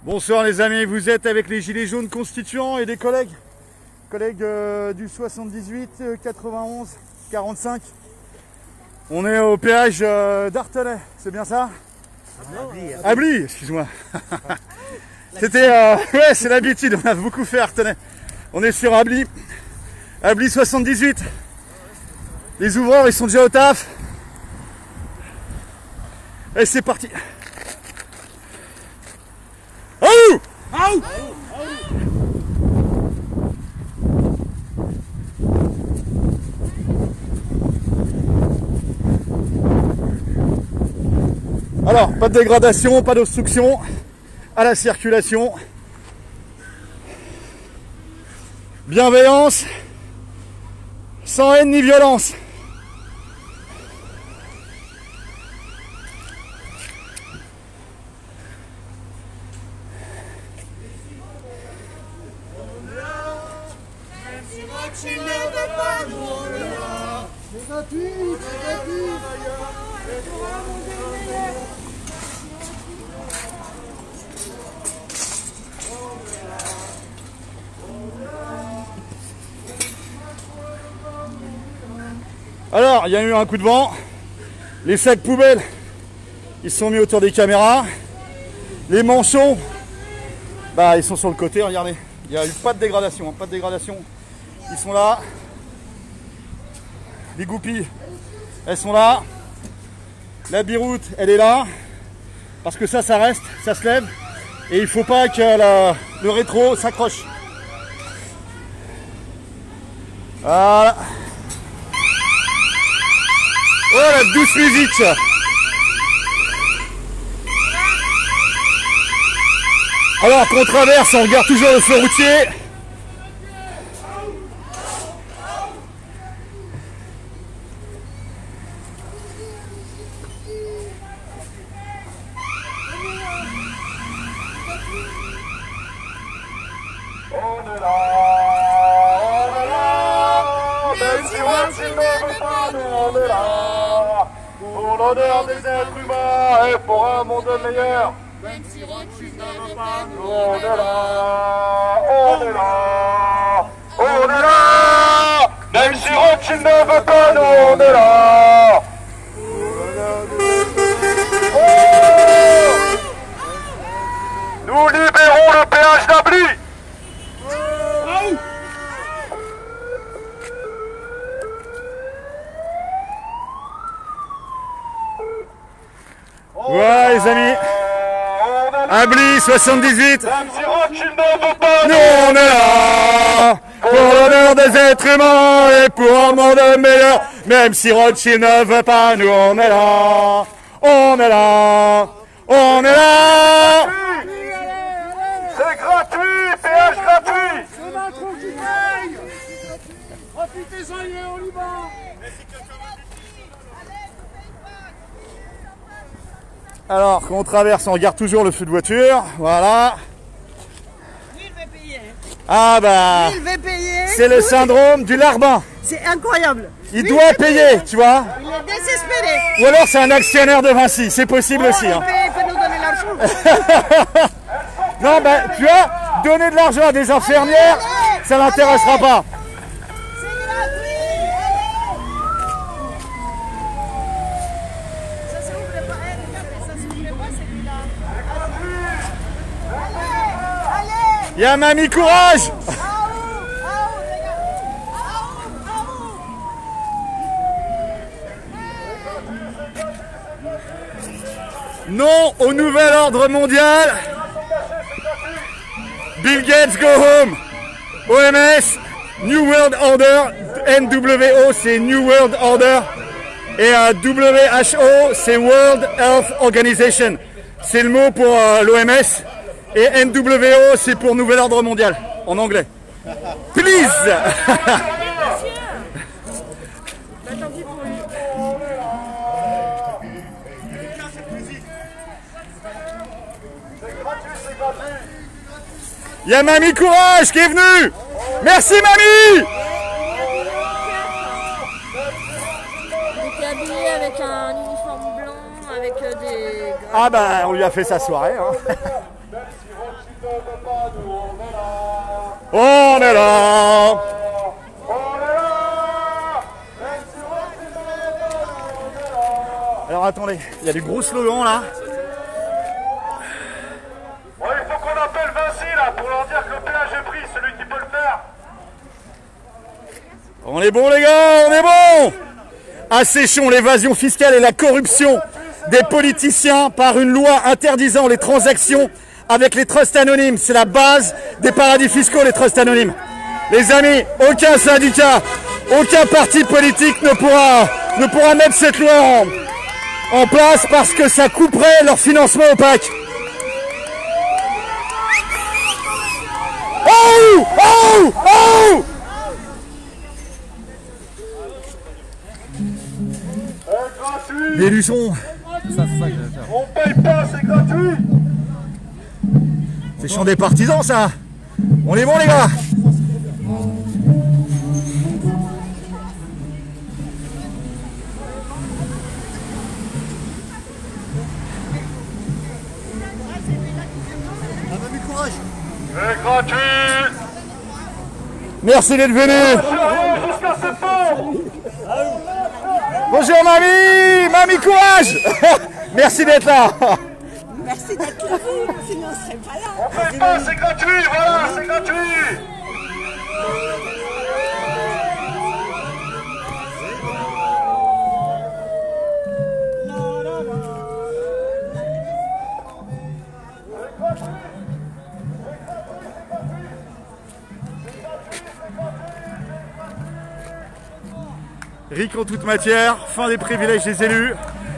Bonsoir les amis, vous êtes avec les Gilets jaunes constituants et des collègues du 78, 91, 45. On est au péage d'Artenay, c'est bien ça? Ablis, excuse-moi. C'était, ouais, c'est l'habitude, on a beaucoup fait Artenay. On est sur Ablis 78. Les ouvreurs, ils sont déjà au taf. Et c'est parti. Oh! Oh! Alors, pas de dégradation, pas d'obstruction à la circulation. Bienveillance, sans haine ni violence. Alors, il y a eu un coup de vent. Les sacs poubelles, ils sont mis autour des caméras. Les manchons, bah, ils sont sur le côté, regardez. Il n'y a eu pas de dégradation, pas de dégradation. Ils sont là. Les goupilles, elles sont là. La biroute, elle est là. Parce que ça reste, ça se lève. Et il ne faut pas que le rétro s'accroche. Voilà. Oh la douce musique! Alors qu'on traverse, on regarde toujours le feu routier. On est là, même si Rothschild ne veut pas, nous on est là. Pour l'honneur des êtres humains et pour un monde meilleur. Même si Rothschild ne veut pas, nous on est là, on est là, on est là. Même si Rothschild ne veut pas, nous on est là. Oh, nous libérons le péage d'Ablis. Ouais les amis, Ablis 78, nous on est là, pour l'honneur des êtres humains et pour un monde meilleur. Même si Rothschild ne veut pas, nous on est là, on est là, on est là. C'est gratuit, péage gratuit. C'est Macron qui paye. Profitez-en, il est au Liban. Alors, quand on traverse, on regarde toujours le feu de voiture, voilà. Lui, il va payer. Ah bah, Il va payer. c'est le syndrome du larbin. C'est incroyable. Il doit payer, tu vois. Il est désespéré. Ou alors c'est un actionnaire de Vinci, c'est possible aussi. Hein. Il peut nous donner l'argent. Non, bah, tu vois, donner de l'argent à des infirmières, ça l'intéressera pas. C'est gratuit. Ça s'ouvre pas. Regardez, ça s'ouvre pas celui-là. Allez. Il y a Mamie Courage. Non au nouvel ordre mondial. Bill Gates go home. OMS, New World Order. NWO, c'est New World Order. Et WHO, c'est World Health Organization. C'est le mot pour l'OMS. Et NWO, c'est pour Nouvel Ordre Mondial, en anglais. Please. Il y a Mamie Courage qui est venue. Merci Mamie. Il était habillé avec un uniforme blanc, avec des... Ah bah on lui a fait sa soirée. Hein. On est là. Alors attendez, il y a des gros slogans là. Bon, il faut qu'on appelle Vinci là pour leur dire que le péage est pris, celui qui peut le faire. On est bon les gars, on est bon. Asséchons l'évasion fiscale et la corruption des politiciens par une loi interdisant les transactions avec les trusts anonymes. C'est la base des paradis fiscaux, les trusts anonymes. Les amis, aucun syndicat, aucun parti politique ne pourra mettre cette loi en place parce que ça couperait leur financement opaque. Oh! Oh! Oh! Des luçons. On paye pas, c'est gratuit. C'est chant des partisans ça. On est bon les gars. C'est gratuit. Merci d'être venu. Jusqu'à septembre. Bonjour mamie. Mamie courage. Merci d'être là. Merci d'être là, sinon on serait pas là. On paye pas, c'est gratuit, voilà, c'est gratuit. RIC en toute matière, fin des privilèges des élus,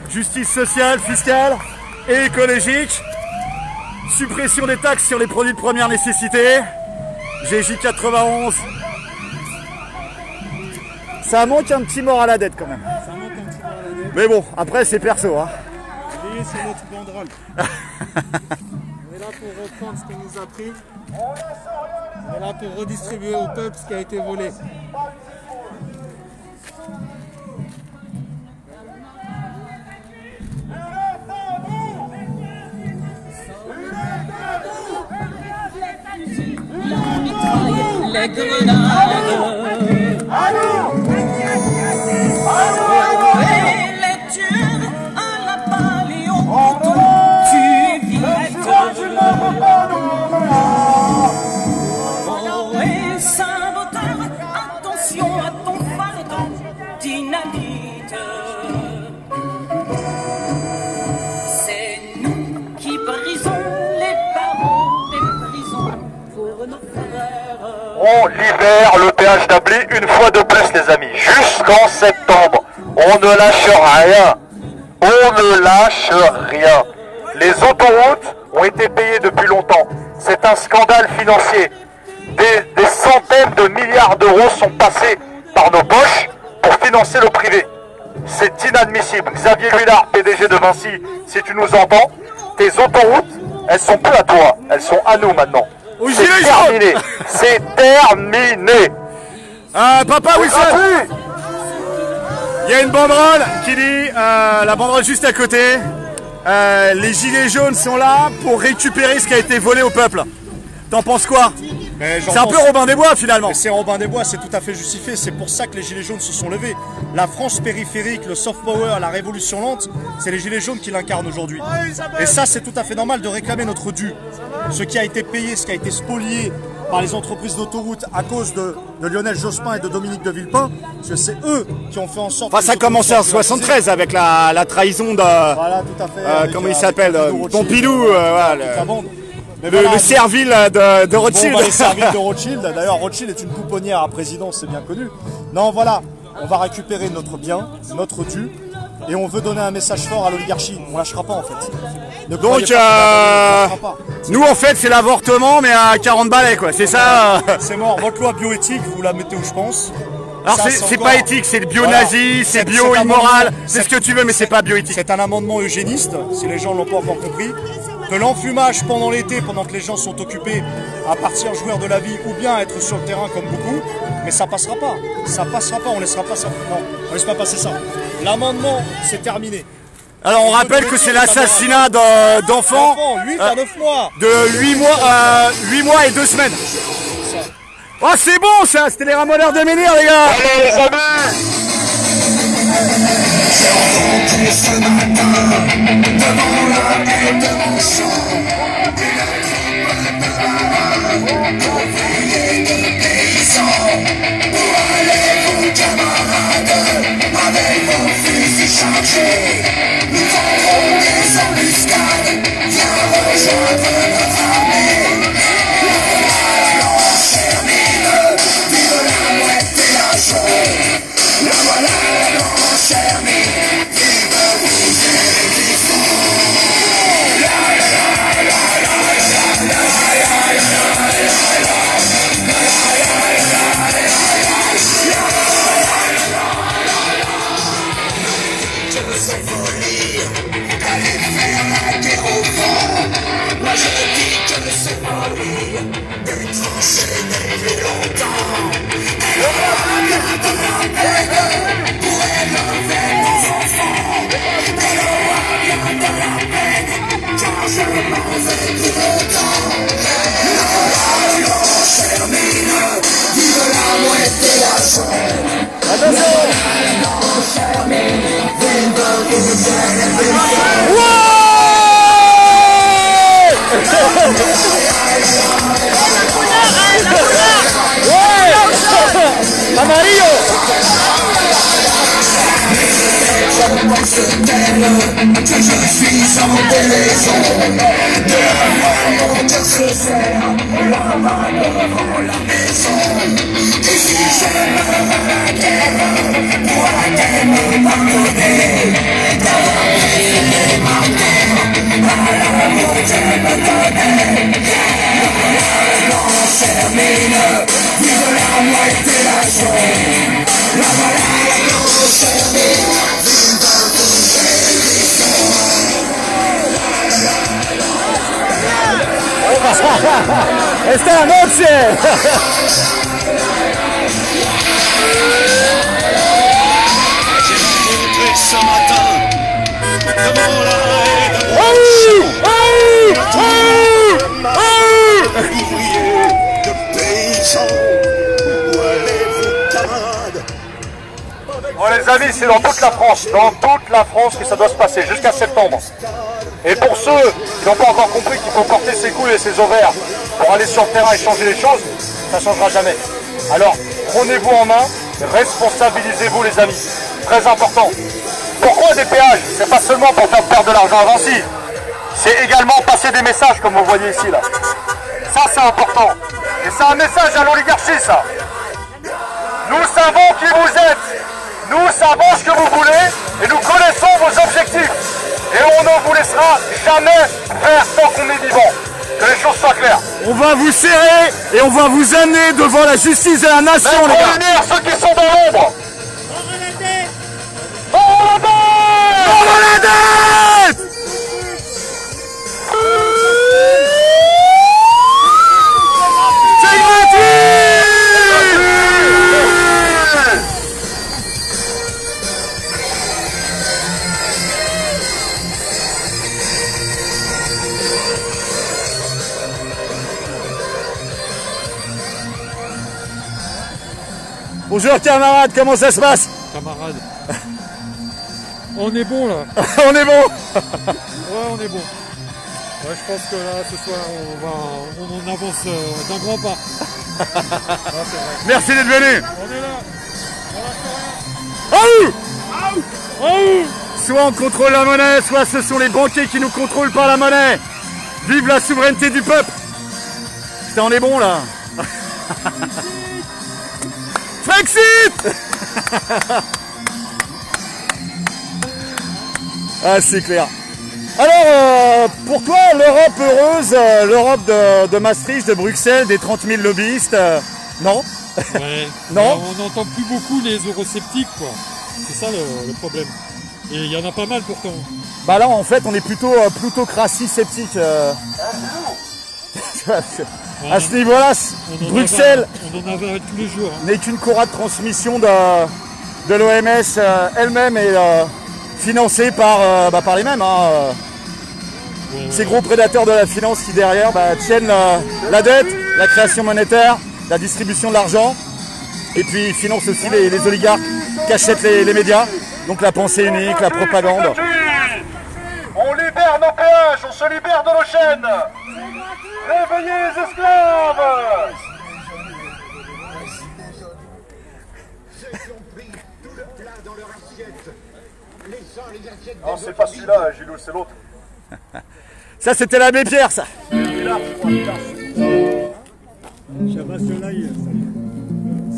justice sociale, fiscale et écologique, suppression des taxes sur les produits de première nécessité, GJ 91. Ça manque un petit mort à la dette quand même. Ça manque un petit peu à la dette. Mais bon, après c'est perso. Hein. Veillez sur notre banderole. On est là pour reprendre ce qu'on nous a pris. On est là pour redistribuer au peuple ce qui a été volé. Les grenades et les tueurs à la balle et au couteau. Tu viettes oh, et saboteur, attention à ton fardeau, dynamite. C'est nous qui brisons les barreaux des prisons pour nos frères. On libère le péage d'Abli une fois de plus, les amis. Jusqu'en septembre. On ne lâche rien. On ne lâche rien. Les autoroutes ont été payées depuis longtemps. C'est un scandale financier. Des centaines de milliards d'euros sont passés par nos poches pour financer le privé. C'est inadmissible. Xavier Huillard, PDG de Vinci, si tu nous entends, tes autoroutes, elles sont plus à toi. Elles sont à nous maintenant. C'est terminé. C'est terminé. Papa Wilson. Il y a une banderole qui dit, la banderole juste à côté, les gilets jaunes sont là pour récupérer ce qui a été volé au peuple. T'en penses quoi? C'est un peu Robin des Bois finalement. C'est Robin des Bois, c'est tout à fait justifié. C'est pour ça que les gilets jaunes se sont levés. La France périphérique, le soft power, la révolution lente, c'est les gilets jaunes qui l'incarnent aujourd'hui. Et ça, c'est tout à fait normal de réclamer notre dû. Ce qui a été payé, ce qui a été spolié par les entreprises d'autoroute à cause de Lionel Jospin et de Dominique de Villepin, parce que c'est eux qui ont fait en sorte... Enfin, ça a commencé en 73 avec la trahison de... Voilà, tout à fait. Comment il s'appelle? Pompidou, la bande. Le Servile de Rothschild. Le Servile de Rothschild. D'ailleurs, Rothschild est une pouponnière à président, c'est bien connu. Non, voilà, on va récupérer notre bien, notre dû, et on veut donner un message fort à l'oligarchie. On lâchera pas, en fait. Donc, nous, en fait, c'est l'avortement, mais à 40 balais, quoi. C'est ça. C'est mort. Votre loi bioéthique, vous la mettez où je pense. Alors, c'est pas éthique, c'est bio-nazi, voilà. C'est bio-immoral, c'est ce que tu veux, mais c'est pas bioéthique. C'est un amendement eugéniste, si les gens l'ont pas encore compris. De l'enfumage pendant l'été, pendant que les gens sont occupés à partir jouir de la vie ou bien à être sur le terrain comme beaucoup, mais ça passera pas. Ça passera pas, on laissera pas ça. Non, on laisse pas passer ça. L'amendement, c'est terminé. Alors on rappelle que c'est l'assassinat d'enfants 8 à 9 mois. de 8 mois et 2 semaines. Oh c'est bon ça, c'était les ramoneurs de Menhir les gars. Allez les amis. Esta noche. Ce matin, devant l'arrêt de ouvriers, de paysans, où allez-vous camarades? Bon les amis, c'est dans toute la France que ça doit se passer, jusqu'à septembre. Et pour ceux qui n'ont pas encore compris qu'il faut porter ses couilles et ses ovaires pour aller sur le terrain et changer les choses, ça ne changera jamais. Alors, prenez-vous en main, responsabilisez-vous les amis. Très important. Pourquoi des péages? C'est pas seulement pour faire perdre de l'argent à Vinci. C'est également passer des messages comme vous voyez ici là. Ça c'est important. Et c'est un message à l'oligarchie ça. Nous savons qui vous êtes. Nous savons ce que vous voulez et nous connaissons vos objectifs. Et on ne vous laissera jamais faire tant qu'on est vivant. Que les choses soient claires. On va vous serrer et on va vous amener devant la justice de la nation les gars. Réunir ceux qui sont dans l'ombre. La tête. C'est gratuit. Bonjour camarades, comment ça se passe? Camarades. On est bon là. On est bon. Ouais, on est bon. Ouais, je pense que là, ce soir, on avance d'un grand pas. Ouais, c'est vrai. Merci d'être venu. On est là. On lâche rien. Soit on contrôle la monnaie, soit ce sont les banquiers qui nous contrôlent par la monnaie. Vive la souveraineté du peuple. Putain, on est bon là. Frexit. Ah, c'est clair. Alors, pourquoi l'Europe heureuse, l'Europe de Maastricht, de Bruxelles, des 30 000 lobbyistes, non? Ouais. Non. On n'entend plus beaucoup les eurosceptiques, quoi. C'est ça le problème. Et il y en a pas mal pourtant. Bah là, en fait, on est plutôt plutocratie sceptique. À ce niveau-là, Bruxelles on en avale tous les jours. Hein. n'est qu'une courroie de transmission de l'OMS elle-même et financé par les mêmes. Hein. Ces gros prédateurs de la finance qui derrière tiennent la dette, la création monétaire, la distribution de l'argent, et puis financent aussi les oligarques qui achètent les médias, donc la pensée unique, la propagande. On libère nos péages, on se libère de nos chaînes. Réveillez les esclaves. Non, c'est pas celui-là, Gilou, c'est l'autre. Ça, c'était l'abbé Pierre, ça.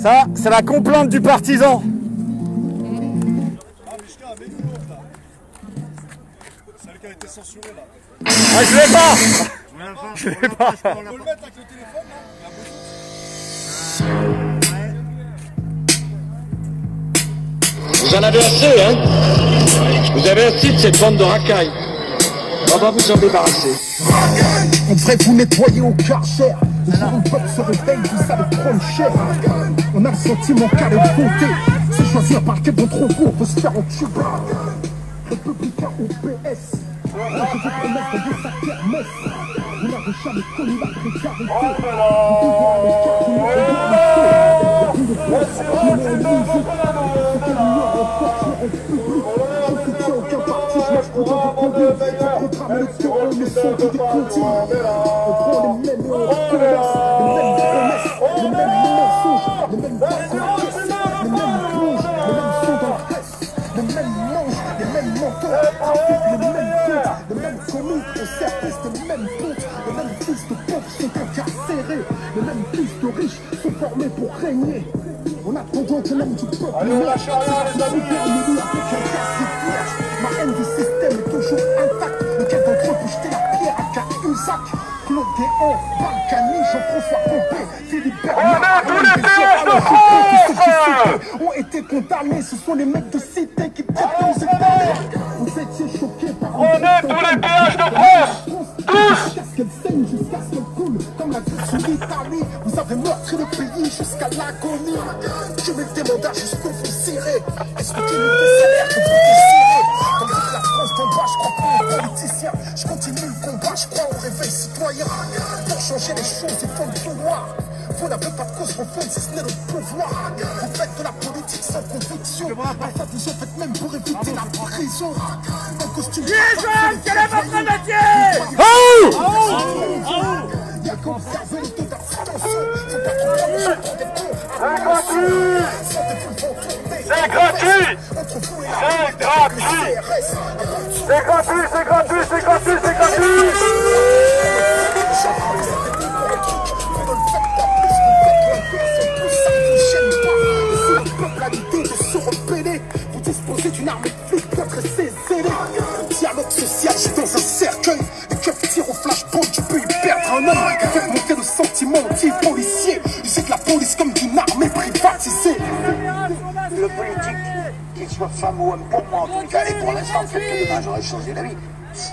Ça, c'est la complainte du partisan. Celle qui a été censurée là. Ah, je l'ai pas. Je l'ai pas. On peut le mettre avec le téléphone là. Vous en avez assez, hein? Vous avez assez de cette bande de racailles. On va vous en débarrasser. On devrait vous nettoyer au Karcher. Le jour où le peuple se réveille, vous savez prendre cher. On a le sentiment qu'à le compter. C'est choisir par quel bon trop court faut se faire encuber. Républicain ou PS. Là je vous promets de vous sa kermesse. Vous n'avez jamais connu la précarité. On attendant que l'homme du peuple lâche les amis. Ma haine du système est toujours intacte. Lequel d'entre eux peut jeter la pierre à Cahuzac? Claude Guéant, Balkany, Jean-François Pompé, Philippe Bernard, ont été condamnés. Ce sont les mecs de cité qui peut-être nous étaient. Vous étiez choqués par on est tous les péages de France. Tous. Jusqu'à ce qu'elle saigne, jusqu'à ce qu'elle coule. Comme la Grèce ou l'Italie, vous avez meurtri le pays jusqu'à l'agonie. Je mets des mandats jusqu'au vous cirez. Est-ce que tu nous des salaires que vous désirez? Comme toute la France d'en bas, je crois pas aux politiciens. Je continue le combat, je crois au réveil citoyen. Pour changer les choses, il faut le vouloir. Vous n'avez pas de cause profonde si ce n'est le pouvoir. Vous faites de la politique sans conviction. Parfois vous en faites même pour éviter la prison. En costume. Les jeunes, quel est votre métier? Il y a qu'observer les taux d'inflation. Faut pas trop prendre des cons. C'est gratuit. C'est gratuit. C'est gratuit, c'est gratuit, c'est gratuit, c'est gratuit. Vous disposez d'une armée de flics contre ces zélés. Dialogue social, je suis dans un cercueil. Les keufs tirent au flashball, tu peux y perdre un homme. Faites monter le sentiment anti-policier. Il sait que la police comme d'une armée privatisée. Le politique, qu'il soit femme ou homme, pour moi en tout cas, et pour l'instant, peut-être que demain j'aurais changé d'avis, il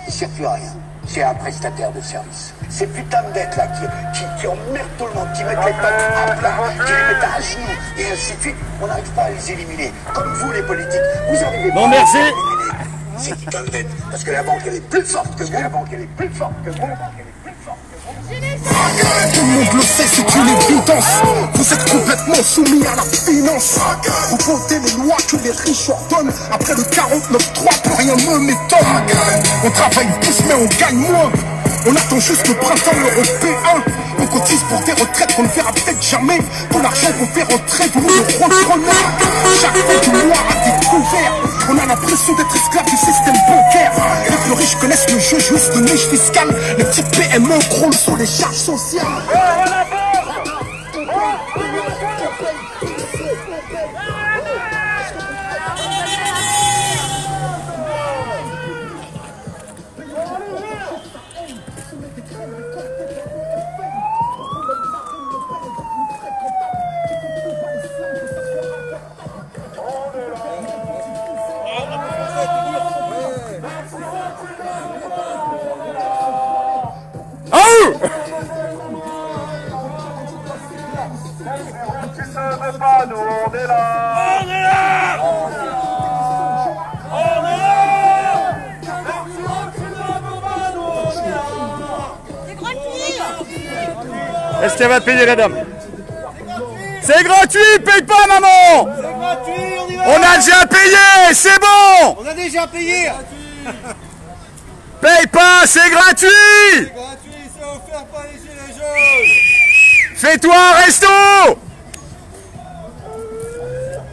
ne sert plus à rien. C'est un prestataire de service. Ces putains de dettes là qui emmerdent tout le monde, qui mettent les pattes à plat, qui les mettent à genoux, et ainsi de suite, on n'arrive pas à les éliminer. Comme vous les politiques, vous arrivez pas à les éliminer. Ces putains de dettes, parce que la banque elle est plus forte que vous, la banque elle est plus forte que vous, la banque elle est plus forte que vous. Tout le monde le sait, c'est une évidence. Vous êtes complètement soumis à la finance. Vous votez les lois que les riches ordonnent. Après le 49-3, plus rien ne m'étonne. On travaille plus mais on gagne moins. On attend juste le printemps européen. On cotise pour des retraites qu'on ne verra peut-être jamais. Pour l'argent qu'on fait rentrer, vous nous le reprenez. Chaque fois du mois à découvert, on a l'impression d'être esclave du système bancaire. Les plus riches connaissent le jeu juste de niche fiscale. Les petites PME croulent sur les charges sociales. Est-ce qu'elle va payer la dame? C'est gratuit, paye pas maman. C'est gratuit, on y va. On a déjà payé, c'est bon. On a déjà payé. Paye pas, c'est gratuit. C'est gratuit, c'est offert par les gilets jaunes. Fais-toi un resto.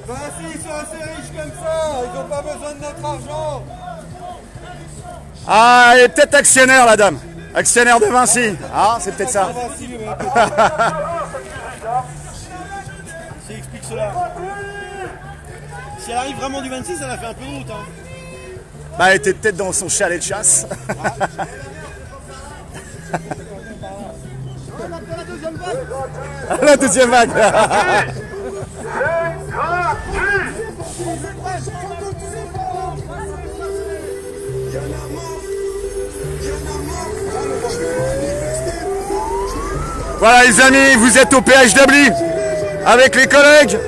Vinci, ils sont assez riches comme ça, ils n'ont pas besoin de notre argent. Ah, elle est peut-être actionnaire la dame. Actionnaire de Vinci. Ah, c'est peut-être ça. Si explique cela. Si elle arrive vraiment du 26, elle a fait un peu de route. Hein. Bah, elle était peut-être dans son chalet de chasse. La deuxième vague. Voilà les amis, vous êtes au péage d'Ably avec les collègues.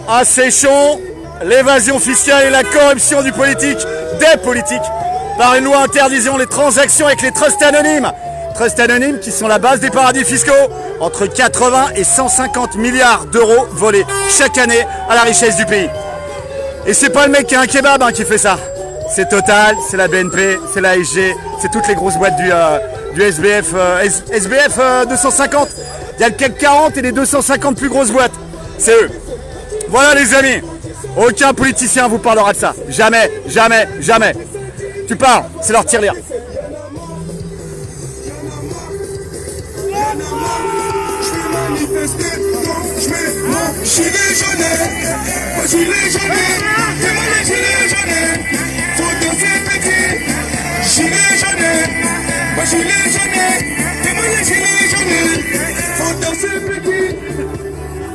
Asséchons l'évasion fiscale et la corruption du politique, des politiques, par une loi interdisant les transactions avec les trusts anonymes. Trusts anonymes qui sont la base des paradis fiscaux, entre 80 et 150 milliards d'euros volés chaque année à la richesse du pays. Et c'est pas le mec qui a un kebab hein, qui fait ça. C'est Total, c'est la BNP, c'est la SG, c'est toutes les grosses boîtes du SBF, SBF 250. Il y a le CAC 40 et les 250 plus grosses boîtes. C'est eux. Voilà les amis. Aucun politicien vous parlera de ça. Jamais, jamais, jamais. Tu parles, c'est leur tirelire.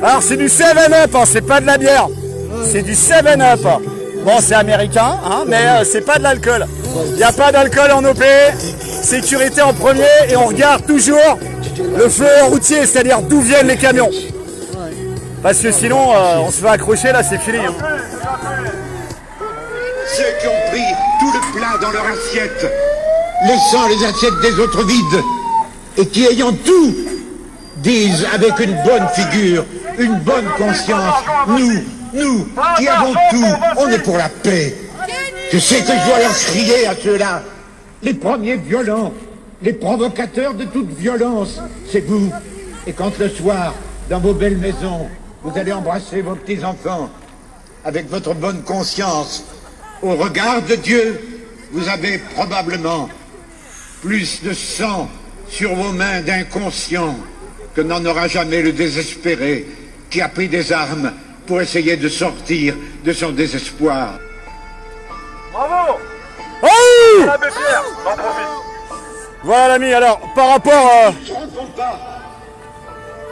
Alors c'est du 7-Up, hein, c'est pas de la bière. C'est du 7-Up. Bon, c'est américain, hein, mais c'est pas de l'alcool. Il n'y a pas d'alcool en OP. Sécurité en premier et on regarde toujours le feu routier, c'est-à-dire d'où viennent les camions. Parce que sinon, on se fait accrocher, là, c'est fini. Hein. Ceux qui ont pris tout le plat dans leur assiette, laissant les assiettes des autres vides, et qui, ayant tout, disent avec une bonne figure, une bonne conscience, nous, qui avons tout, on est pour la paix. Je sais que je dois leur crier à ceux-là, les premiers violents, les provocateurs de toute violence, c'est vous. Et quand le soir, dans vos belles maisons, vous allez embrasser vos petits-enfants, avec votre bonne conscience, au regard de Dieu, vous avez probablement plus de sang sur vos mains d'inconscients que n'en aura jamais le désespéré qui a pris des armes pour essayer de sortir de son désespoir. Bravo! Oh! L'abbé Pierre, j'en profite. Voilà l'ami, alors par rapport Je ne comprends pas.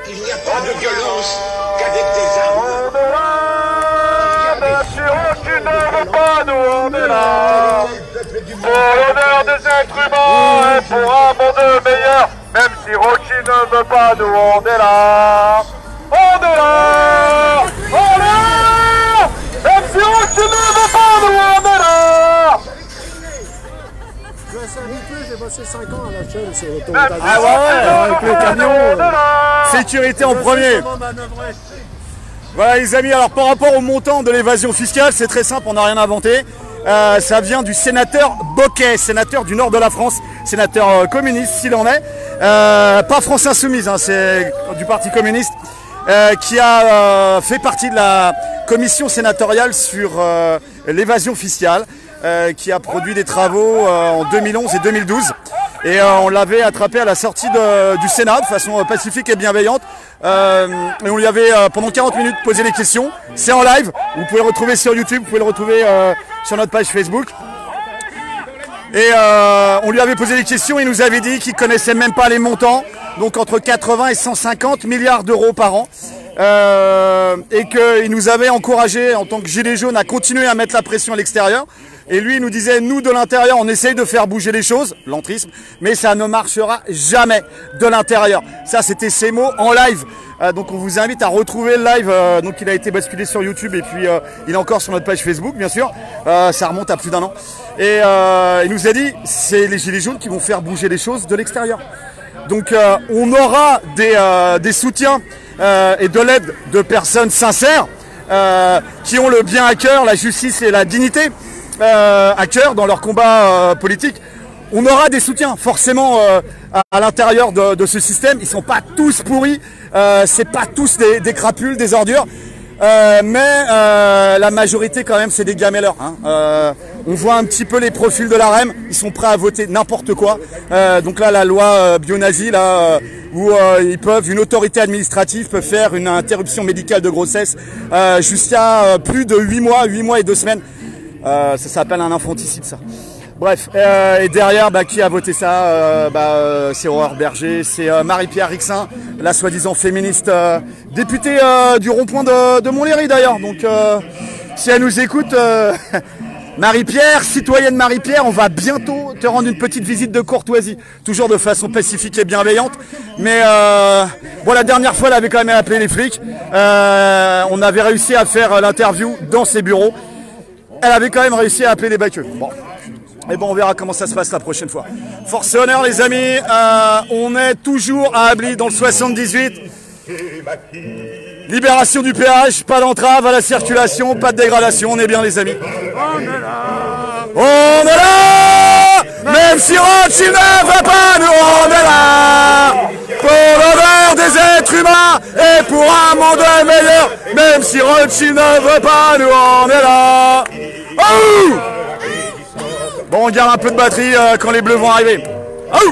Il n'y a pas de violence qu'avec des armes. Bien sûr, tu ne veux pas, nous on est là. Pour l'honneur des êtres humains et pour un monde meilleur. Même si Rocky ne veut pas, nous on est là. On est là. On est là. Même si Rocky ne veut pas, nous on est là. Je vais s'habituer, j'ai bossé 5 ans à la chaîne sur l'autoroute. Ah ouais, avec les camions, sécurité en premier. Voilà les amis, alors par rapport au montant de l'évasion fiscale, c'est très simple, on n'a rien inventé. Ça vient du sénateur Bocquet, sénateur du nord de la France, sénateur communiste s'il en est, pas France Insoumise, hein, c'est du parti communiste, qui a fait partie de la commission sénatoriale sur l'évasion fiscale, qui a produit des travaux en 2011 et 2012. Et on l'avait attrapé à la sortie du Sénat de façon pacifique et bienveillante. Et on lui avait pendant 40 minutes posé des questions. C'est en live, vous pouvez le retrouver sur YouTube, vous pouvez le retrouver sur notre page Facebook. Et on lui avait posé des questions, il nous avait dit qu'il connaissait même pas les montants, donc entre 80 et 150 milliards d'euros par an. Et qu'il nous avait encouragé en tant que gilet jaune à continuer à mettre la pression à l'extérieur. Et lui il nous disait, nous de l'intérieur on essaye de faire bouger les choses, l'entrisme, mais ça ne marchera jamais de l'intérieur. Ça c'était ses mots en live. Donc on vous invite à retrouver le live, donc il a été basculé sur YouTube et puis il est encore sur notre page Facebook bien sûr, ça remonte à plus d'1 an. Et il nous a dit, c'est les gilets jaunes qui vont faire bouger les choses de l'extérieur. Donc on aura des soutiens et de l'aide de personnes sincères qui ont le bien à cœur, la justice et la dignité à cœur dans leur combat politique. On aura des soutiens forcément à l'intérieur de ce système. Ils sont pas tous pourris, c'est pas tous des crapules, des ordures. Mais la majorité quand même c'est des gamelleurs. Hein. On voit un petit peu les profils de la REM, ils sont prêts à voter n'importe quoi. Donc là la loi bio-nazie là où une autorité administrative peut faire une interruption médicale de grossesse jusqu'à plus de 8 mois et 2 semaines. Ça s'appelle un infanticide ça. Bref, et derrière, qui a voté ça c'est Aurore Berger, c'est Marie-Pierre Rixin, la soi-disant féministe députée du rond-point de Montlhéry d'ailleurs. Donc, si elle nous écoute, Marie-Pierre, citoyenne Marie-Pierre, on va bientôt te rendre une petite visite de courtoisie, toujours de façon pacifique et bienveillante. Mais bon, la dernière fois, elle avait quand même appelé les flics. On avait réussi à faire l'interview dans ses bureaux. Elle avait quand même réussi à appeler les baqueux. Bon. Et bon, on verra comment ça se passe la prochaine fois. Force et honneur, les amis. On est toujours à Ably, dans le 78. Libération du péage, pas d'entrave à la circulation, pas de dégradation. On est bien, les amis. On est là. On est là. Même si Rothschild ne veut pas, nous on est là. Pour l'honneur des êtres humains et pour un monde meilleur. Même si Rothschild ne veut pas, nous on est là. Oh! Bon, on garde un peu de batterie quand les bleus vont arriver. Oh!